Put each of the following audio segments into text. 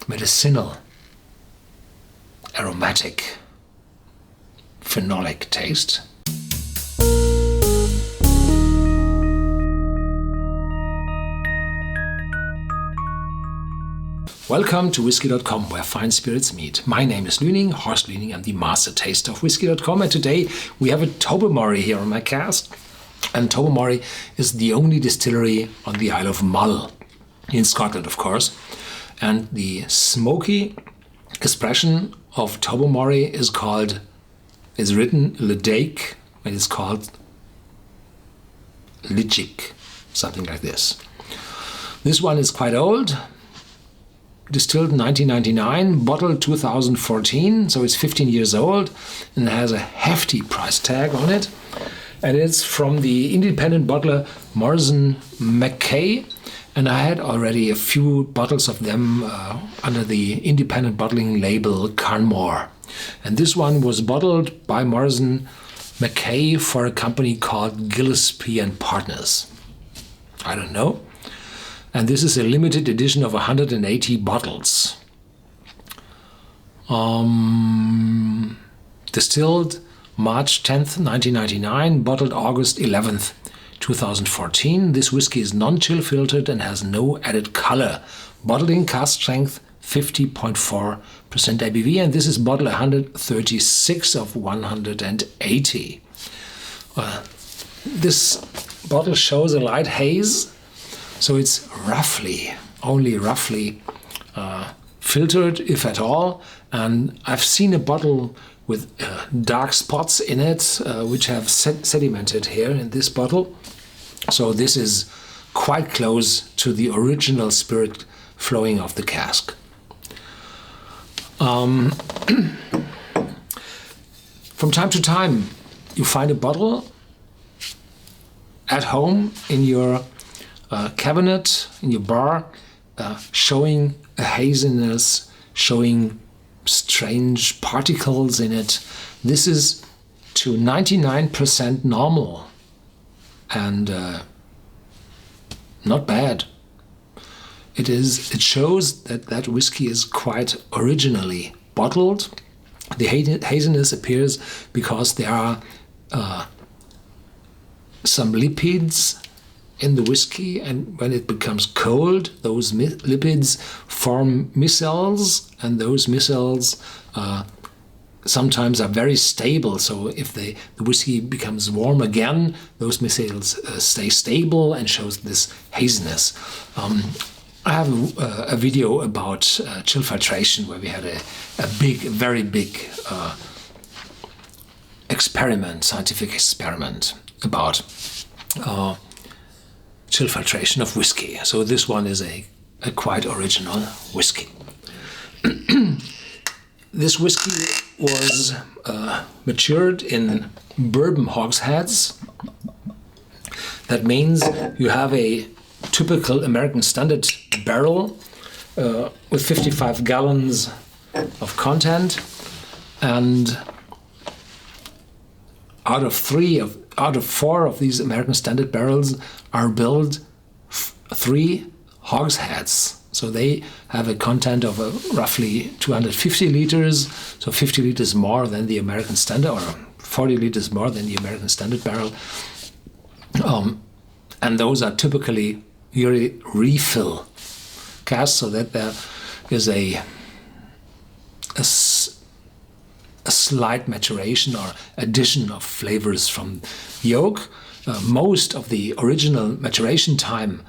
medicinal, aromatic, phenolic taste. Welcome to Whisky.com, where fine spirits meet. My name is Lüning, Horst Lüning. I'm the master taster of Whisky.com, and today we have a Tobermory here on my cask. And Tobermory is the only distillery on the Isle of Mull, in Scotland, of course. And the smoky expression of Tobermory is written Ledaig, and it's called Ledaig, something like this. This one is quite old. Distilled in 1999, bottled 2014, so it's 15 years old, and it has a hefty price tag on it. And it's from the independent bottler Morrison Mackay, and I had already a few bottles of them under the independent bottling label Carn Mor. And this one was bottled by Morrison Mackay for a company called Gillespie and Partners. I don't know. And this is a limited edition of 180 bottles. Distilled March 10th, 1999, bottled August 11th, 2014. This whiskey is non-chill filtered and has no added color. Bottled in cask strength 50.4% ABV, and this is bottle 136 of 180. This bottle shows a light haze. So it's only roughly filtered, if at all. And I've seen a bottle with dark spots in it, which have sedimented here in this bottle. So this is quite close to the original spirit flowing off the cask. From time to time, you find a bottle at home in your cabinet, in your bar, showing a haziness, showing strange particles in it. This is to 99% normal and not bad. It shows that whiskey is quite originally bottled. The haziness appears because there are some lipids in the whiskey, and when it becomes cold, those lipids form micelles, and those micelles sometimes are very stable. So if the whiskey becomes warm again, those micelles stay stable and shows this haziness. I have a video about chill filtration where we had a very big scientific experiment about chill filtration of whiskey. So this one is a quite original whiskey. This whiskey was matured in Bourbon Hogsheads. That means you have a typical American standard barrel with 55 gallons of content, and out of four of these American standard barrels are built 3 hogsheads. So they have a content of roughly 250 liters, so 50 liters more than the American standard, or 40 liters more than the American standard barrel. And those are typically refill casks, so that there is a slight maturation or addition of flavors from the oak. Most of the original maturation time,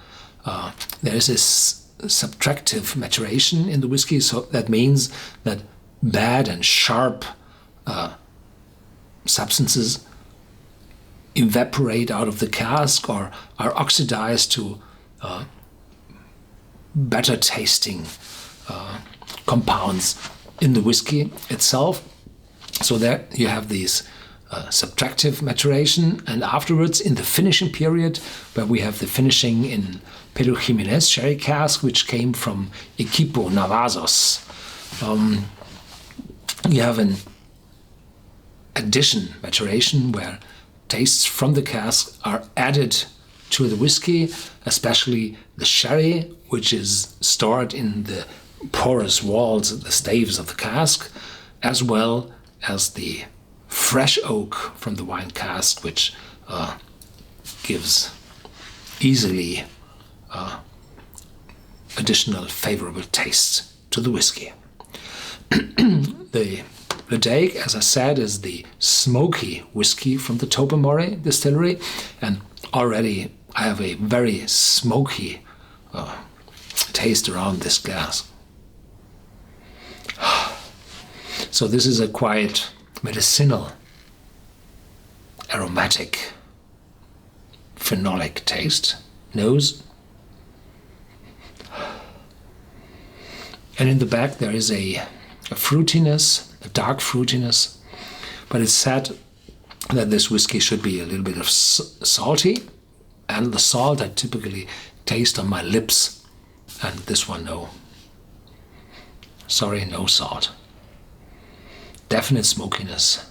there is this subtractive maturation in the whiskey, so that means that bad and sharp substances evaporate out of the cask or are oxidized to better tasting compounds in the whiskey itself. So there you have these subtractive maturation, and afterwards in the finishing period, where we have the finishing in Pedro Jimenez sherry cask, which came from Equipo Navazos. You have an addition maturation where tastes from the cask are added to the whiskey, especially the sherry, which is stored in the porous walls, the staves of the cask, as well as the fresh oak from the wine cask, which gives easily additional favorable tastes to the whiskey. The Ledaig, as I said, is the smoky whiskey from the Tobermory Distillery, and already I have a very smoky taste around this glass. So this is a quite medicinal, aromatic, phenolic taste, nose. And in the back there is a fruitiness, a dark fruitiness, but it's said that this whiskey should be a little bit of salty, and the salt I typically taste on my lips, and this one no. Sorry, no salt. Definite smokiness,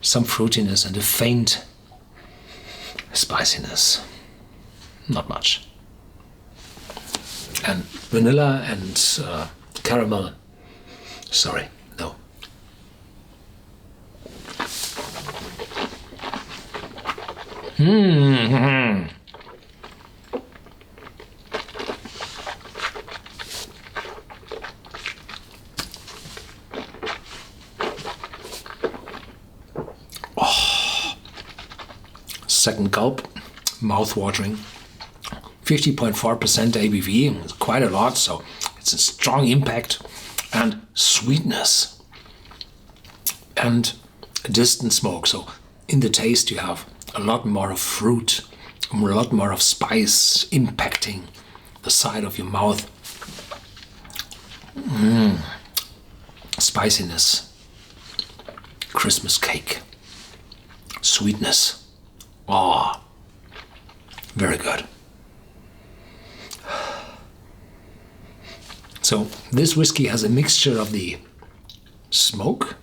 some fruitiness, and a faint spiciness. Not much. And vanilla and caramel, sorry, no. Second gulp, mouth-watering. 50.4% ABV, it's quite a lot, so it's a strong impact, and sweetness and a distant smoke. So in the taste you have a lot more of fruit, a lot more of spice impacting the side of your mouth. Spiciness, Christmas cake, sweetness. Oh, very good. So this whiskey has a mixture of the smoke,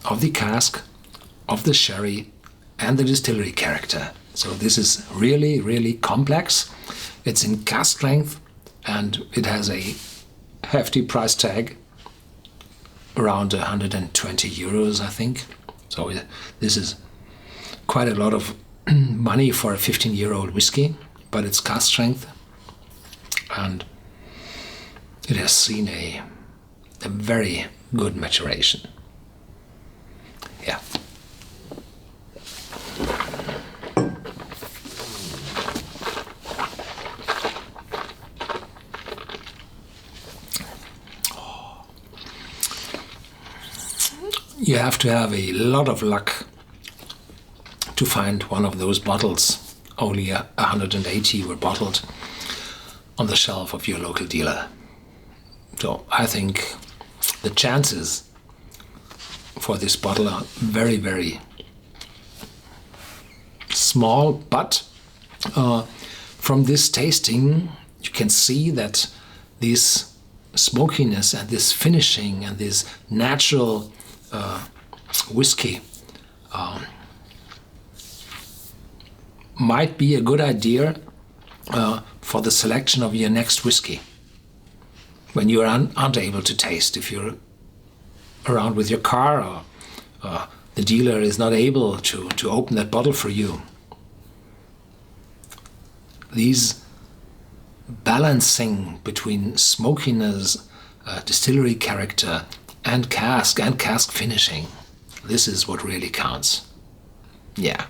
of the cask, of the sherry, and the distillery character. So this is really, really complex. It's in cask strength, and it has a hefty price tag, around 120 euros, I think. So this is quite a lot of money for a 15-year-old whiskey, but it's cask strength, and it has seen a very good maturation. Yeah. You have to have a lot of luck to find one of those bottles. Only 180 were bottled on the shelf of your local dealer. So I think the chances for this bottle are very, very small, but from this tasting you can see that this smokiness and this finishing and this natural whiskey might be a good idea for the selection of your next whiskey when you aren't able to taste. If you're around with your car, or the dealer is not able to open that bottle for you. These balancing between smokiness, distillery character, and cask finishing, this is what really counts. Yeah.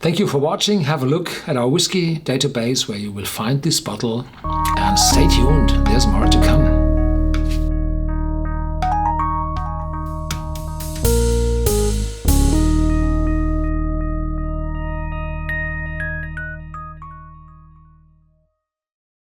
Thank you for watching. Have a look at our whiskey database where you will find this bottle, and stay tuned, there's more to come.